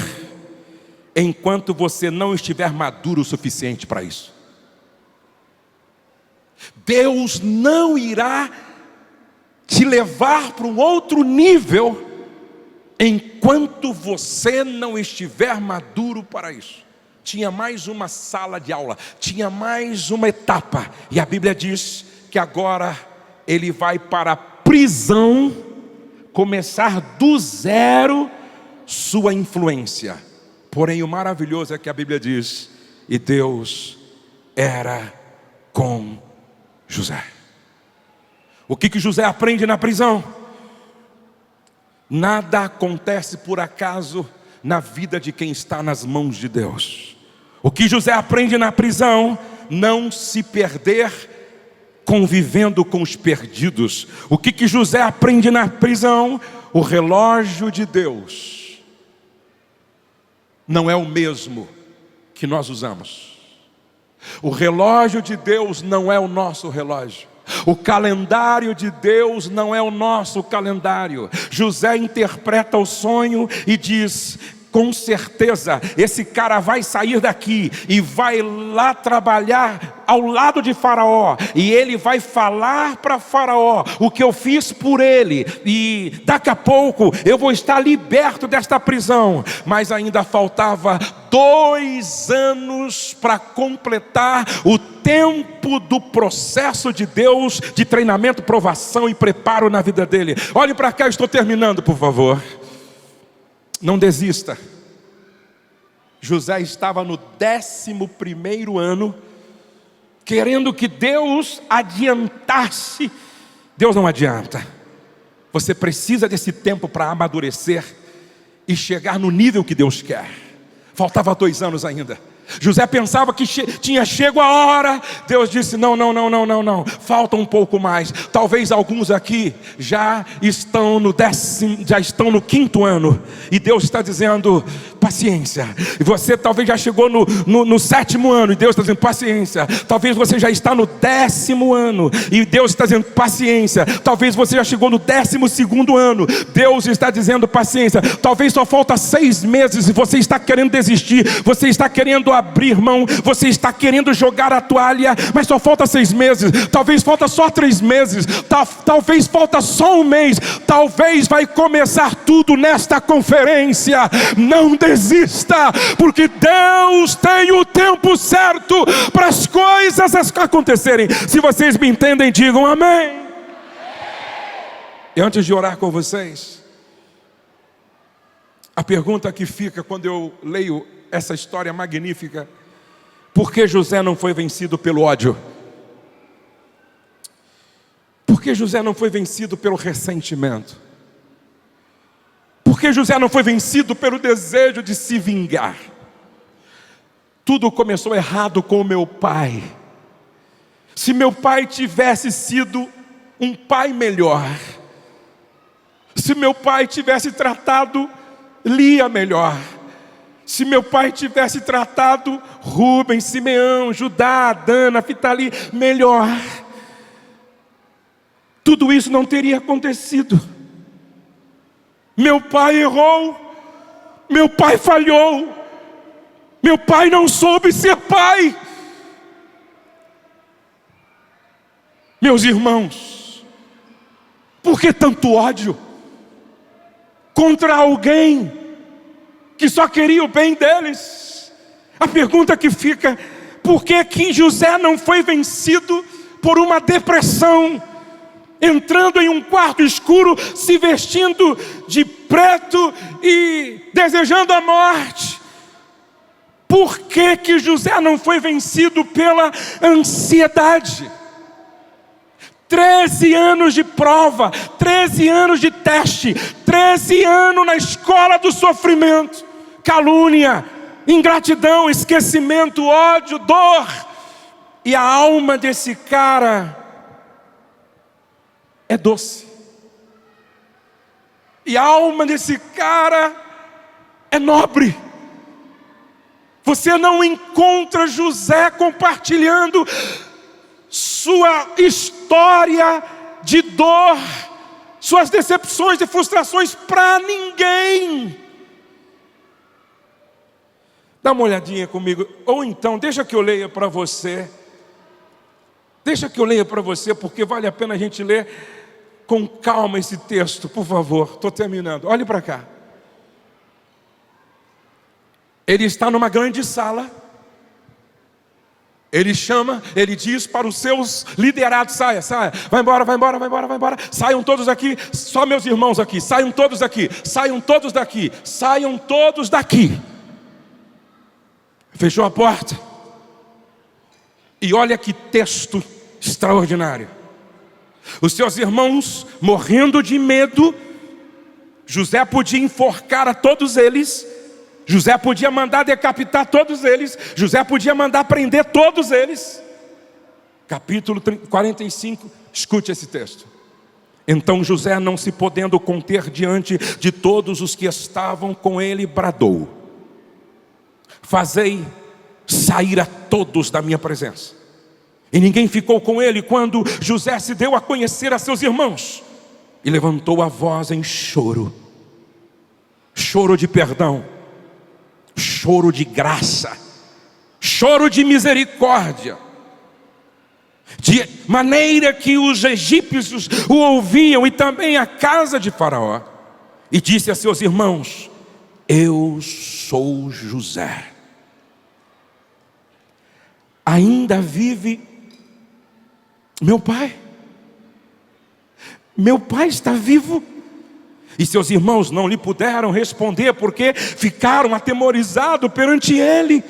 enquanto você não estiver maduro o suficiente para isso. Deus não irá te levar para um outro nível enquanto você não estiver maduro para isso. Tinha mais uma sala de aula, tinha mais uma etapa, e a Bíblia diz que agora ele vai para a prisão, começar do zero sua influência. Porém, o maravilhoso é que a Bíblia diz: e Deus era com José. O que José aprende na prisão? Nada acontece por acaso na vida de quem está nas mãos de Deus. O que José aprende na prisão? Não se perder convivendo com os perdidos. O que José aprende na prisão? O relógio de Deus não é o mesmo que nós usamos. O relógio de Deus não é o nosso relógio. O calendário de Deus não é o nosso calendário. José interpreta o sonho e diz: com certeza esse cara vai sair daqui e vai lá trabalhar ao lado de Faraó, e ele vai falar para Faraó o que eu fiz por ele, e daqui a pouco eu vou estar liberto desta prisão. Mas ainda faltava 2 anos para completar o tempo do processo de Deus, de treinamento, provação e preparo na vida dele. Olhe para cá, eu estou terminando, por favor. Não desista. José estava no 11º ano, querendo que Deus adiantasse. Deus não adianta. Você precisa desse tempo para amadurecer e chegar no nível que Deus quer. Faltava 2 anos ainda. José pensava que tinha chego a hora. Deus disse: não, falta um pouco mais. Talvez alguns aqui já estão no 5º ano, e Deus está dizendo: paciência. E você talvez já chegou no 7º ano, e Deus está dizendo: paciência. Talvez você já está no 10º ano, e Deus está dizendo: paciência. Talvez você já chegou no 12º ano, Deus está dizendo: paciência. Talvez só falta 6 meses e você está querendo desistir, você está querendo abrir mão, você está querendo jogar a toalha, mas só falta 6 meses, talvez falta só 3 meses, talvez falta só 1 mês, talvez vai começar tudo nesta conferência. Não desista, porque Deus tem o tempo certo para as coisas acontecerem. Se vocês me entendem, digam amém. E antes de orar com vocês, a pergunta que fica quando eu leio essa história magnífica: por que José não foi vencido pelo ódio? Por que José não foi vencido pelo ressentimento? Por que José não foi vencido pelo desejo de se vingar? Tudo começou errado com o meu pai. Se meu pai tivesse sido um pai melhor, se meu pai tivesse tratado Lia melhor, se meu pai tivesse tratado Rubem, Simeão, Judá, Adã, Naftali melhor, tudo isso não teria acontecido. Meu pai errou, meu pai falhou, meu pai não soube ser pai. Meus irmãos, por que tanto ódio contra alguém que só queria o bem deles? A pergunta que fica: por que José não foi vencido por uma depressão, entrando em um quarto escuro, se vestindo de preto e desejando a morte? Por que José não foi vencido pela ansiedade? 13 anos de prova, 13 anos de teste, 13 anos na escola do sofrimento, calúnia, ingratidão, esquecimento, ódio, dor. E a alma desse cara é doce. E a alma desse cara é nobre. Você não encontra José compartilhando sua história de dor, suas decepções e frustrações para ninguém. Dá uma olhadinha comigo, ou então deixa que eu leia para você. Deixa que eu leia para você, porque vale a pena a gente ler com calma esse texto, por favor. Estou terminando, olhe para cá. Ele está numa grande sala. Ele chama, ele diz para os seus liderados: saia, vai embora, saiam todos aqui, só meus irmãos aqui, saiam todos daqui, saiam todos daqui, saiam todos daqui. Fechou a porta. E olha que texto extraordinário. Os seus irmãos morrendo de medo, José podia enforcar a todos eles, José podia mandar decapitar todos eles, José podia mandar prender todos eles. Capítulo 45, escute esse texto. Então José, não se podendo conter diante de todos os que estavam com ele, bradou: fazei sair a todos da minha presença. E ninguém ficou com ele quando José se deu a conhecer a seus irmãos, e levantou a voz em choro, choro de perdão, choro de graça, choro de misericórdia, de maneira que os egípcios o ouviam, e também a casa de Faraó. E disse a seus irmãos: eu sou José. Ainda vive meu pai? Meu pai está vivo? E seus irmãos não lhe puderam responder, porque ficaram atemorizados perante ele.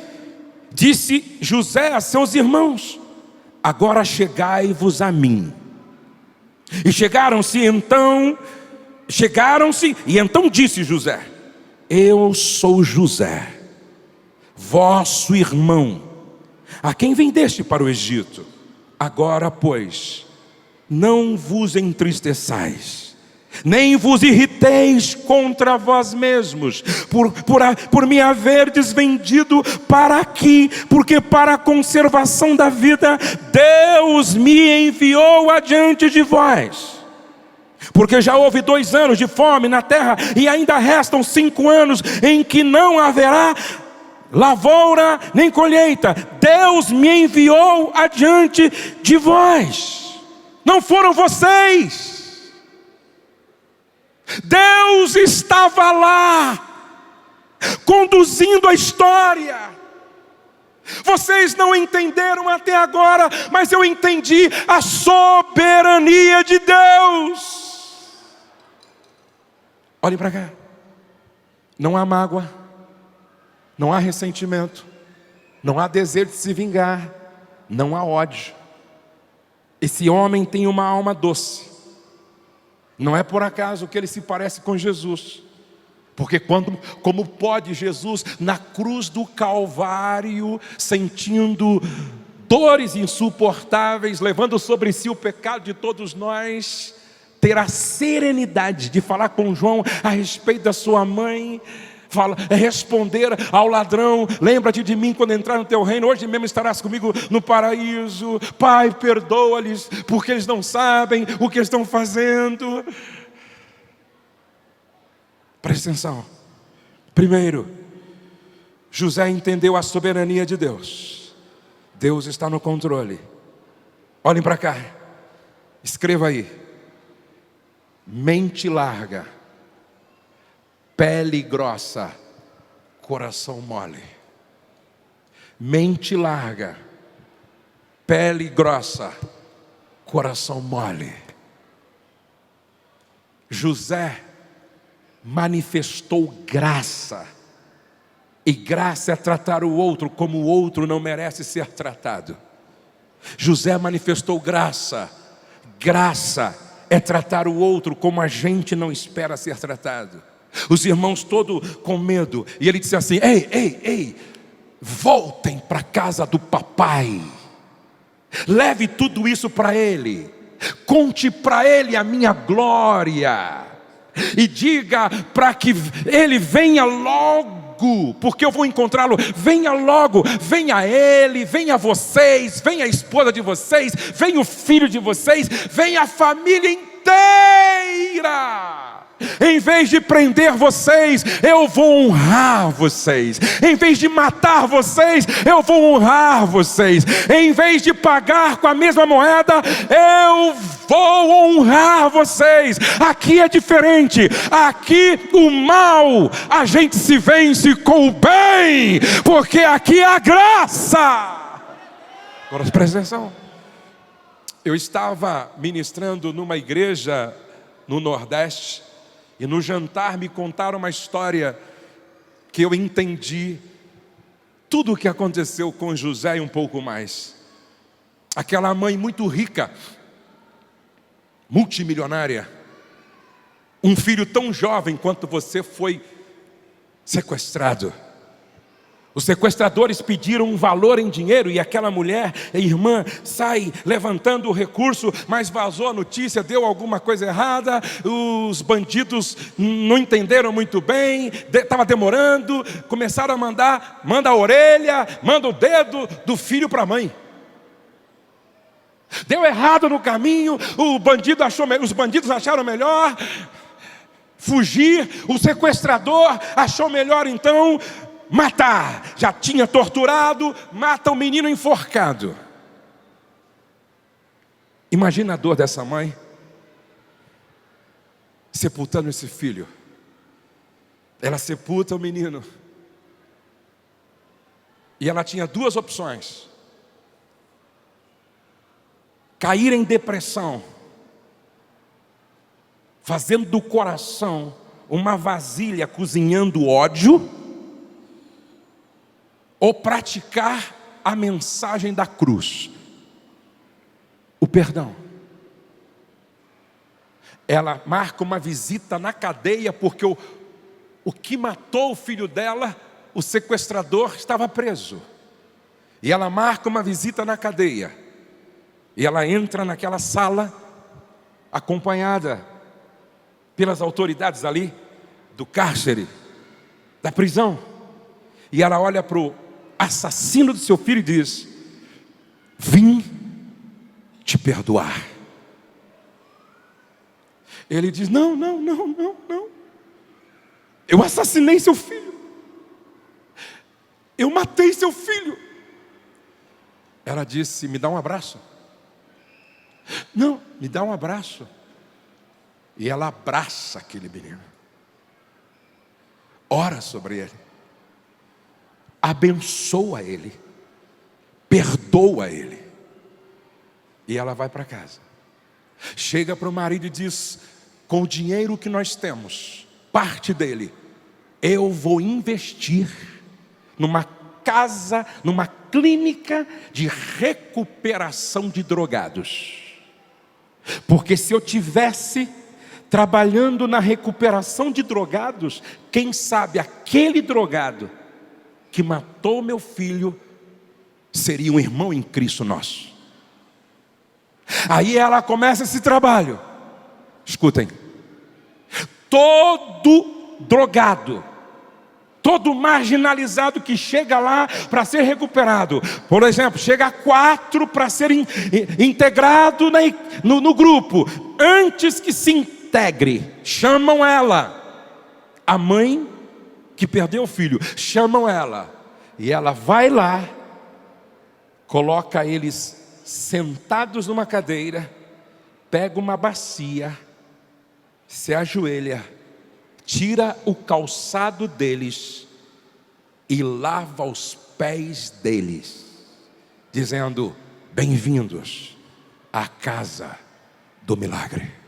Disse José a seus irmãos: agora chegai-vos a mim. E chegaram-se, e então disse José: eu sou José, vosso irmão, a quem vendeste para o Egito. Agora, pois, não vos entristeçais, nem vos irriteis contra vós mesmos, por me haverdes vendido para aqui, porque para a conservação da vida Deus me enviou adiante de vós. Porque já houve 2 anos de fome na terra, e ainda restam 5 anos em que não haverá lavoura nem colheita. Deus me enviou adiante de vós, não foram vocês. Deus estava lá, conduzindo a história. Vocês não entenderam até agora, mas eu entendi a soberania de Deus. Olhem para cá. Não há mágoa, não há ressentimento, não há desejo de se vingar, não há ódio. Esse homem tem uma alma doce. Não é por acaso que ele se parece com Jesus. Porque como pode Jesus, na cruz do Calvário, sentindo dores insuportáveis, levando sobre si o pecado de todos nós, ter a serenidade de falar com João a respeito da sua mãe, responder ao ladrão: lembra-te de mim quando entrar no teu reino, hoje mesmo estarás comigo no paraíso. Pai, perdoa-lhes, porque eles não sabem o que estão fazendo. Presta atenção. Primeiro, José entendeu a soberania de Deus. Deus está no controle. Olhem para cá. Escreva aí: mente larga, pele grossa, coração mole. Mente larga, pele grossa, coração mole. José manifestou graça, e graça é tratar o outro como o outro não merece ser tratado. José manifestou graça, graça é tratar o outro como a gente não espera ser tratado. Os irmãos todos com medo, e ele disse assim: ei, voltem para a casa do papai, leve tudo isso para ele, conte para ele a minha glória, e diga para que ele venha logo, porque eu vou encontrá-lo. Venha logo, venha ele, venha vocês, venha a esposa de vocês, venha o filho de vocês, venha a família inteira. Em vez de prender vocês, eu vou honrar vocês. Em vez de matar vocês, eu vou honrar vocês. Em vez de pagar com a mesma moeda, eu vou honrar vocês. Aqui é diferente. Aqui o mal a gente se vence com o bem, porque aqui há graça. Agora presta atenção. Eu estava ministrando numa igreja no Nordeste, e no jantar me contaram uma história que eu entendi tudo o que aconteceu com José e um pouco mais. Aquela mãe muito rica, multimilionária, um filho tão jovem quanto você foi sequestrado. Os sequestradores pediram um valor em dinheiro e aquela mulher, a irmã, sai levantando o recurso, mas vazou a notícia, deu alguma coisa errada, os bandidos não entenderam muito bem, estava demorando, começaram a manda a orelha, manda o dedo do filho para a mãe. Deu errado no caminho, os bandidos acharam melhor fugir, o sequestrador achou melhor então matar, já tinha torturado, mata o menino enforcado. Imagina a dor dessa mãe sepultando esse filho. Ela sepulta o menino e ela tinha duas opções: cair em depressão, fazendo do coração uma vasilha cozinhando ódio, ou praticar a mensagem da cruz, o perdão. Ela marca uma visita na cadeia, porque o que matou o filho dela, o sequestrador, estava preso. E ela marca uma visita na cadeia, e ela entra naquela sala, acompanhada pelas autoridades ali, do cárcere, da prisão. E ela olha para o assassino do seu filho e diz: vim te perdoar. Ele diz: não, eu assassinei seu filho, eu matei seu filho. Ela disse: me dá um abraço. Não, me dá um abraço. E ela abraça aquele menino, ora sobre ele, abençoa ele, perdoa ele. E ela vai para casa, chega para o marido e diz: com o dinheiro que nós temos, parte dele, eu vou investir numa casa, numa clínica de recuperação de drogados. Porque se eu tivesse trabalhando na recuperação de drogados, quem sabe aquele drogado que matou meu filho seria um irmão em Cristo nosso. Aí ela começa esse trabalho. Escutem, todo drogado, todo marginalizado que chega lá para ser recuperado, por exemplo, chega a 4 para ser integrado no grupo, antes que se integre, chamam ela, a mãe que perdeu o filho, chamam ela, e ela vai lá, coloca eles sentados numa cadeira, pega uma bacia, se ajoelha, tira o calçado deles e lava os pés deles, dizendo: bem-vindos à casa do milagre.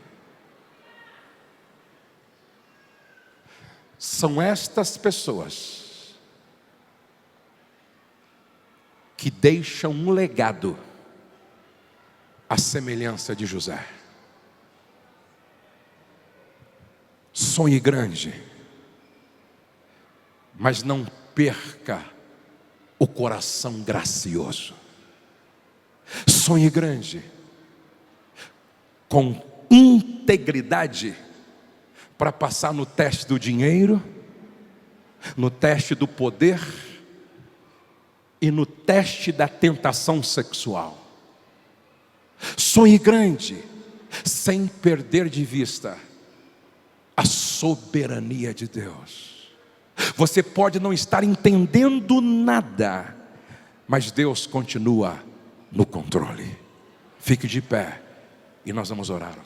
São estas pessoas que deixam um legado à semelhança de José. Sonhe grande, mas não perca o coração gracioso. Sonhe grande, com integridade, para passar no teste do dinheiro, no teste do poder e no teste da tentação sexual. Sonhe grande, sem perder de vista a soberania de Deus. Você pode não estar entendendo nada, mas Deus continua no controle. Fique de pé e nós vamos orar.